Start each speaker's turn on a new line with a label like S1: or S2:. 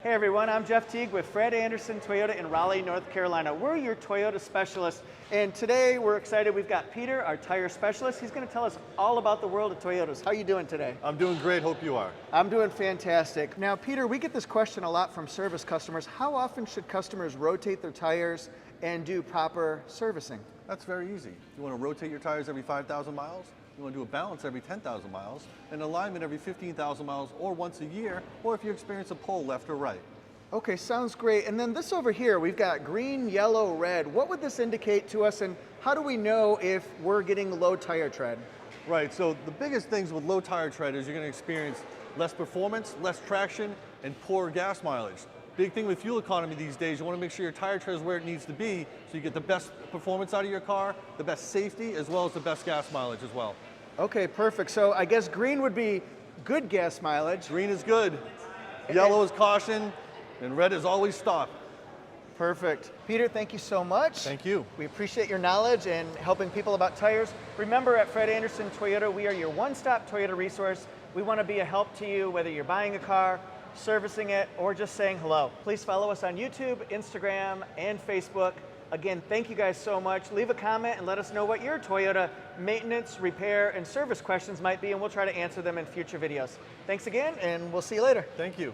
S1: Hey everyone, I'm Jeff Teague with Fred Anderson Toyota in Raleigh, North Carolina. We're your Toyota specialists, and today we're excited. We've got Peter, our tire specialist. He's going to tell us all about the world of Toyotas. How are you doing today?
S2: I'm doing great, hope you are.
S1: I'm doing fantastic. Now Peter, we get this question a lot from service customers. How often should customers rotate their tires and do proper servicing?
S2: That's very easy. You want to rotate your tires every 5,000 miles, you want to do a balance every 10,000 miles, an alignment every 15,000 miles or once a year, or if you experience a pull left or right.
S1: Okay, sounds great. And then this over here, we've got green, yellow, red. What would this indicate to us, and how do we know if we're getting low tire tread?
S2: Right, so the biggest things with low tire tread is you're going to experience less performance, less traction, and poor gas mileage. Big thing with fuel economy these days, you want to make sure your tire tread is where it needs to be so you get the best performance out of your car, the best safety, as well as the best gas mileage as well.
S1: Okay, perfect. So I guess green would be good gas mileage.
S2: Green is good, yellow is caution, and red is always stop.
S1: Perfect. Peter, thank you so much.
S2: Thank you.
S1: We appreciate your knowledge and helping people about tires. Remember, at Fred Anderson Toyota, we are your one-stop Toyota resource. We want to be a help to you, whether you're buying a car, servicing it, or just saying hello. Please follow us on YouTube, Instagram, and Facebook. Again, thank you guys so much. Leave a comment and let us know what your Toyota maintenance, repair, and service questions might be, and we'll try to answer them in future videos. Thanks again, and we'll see you later.
S2: Thank you.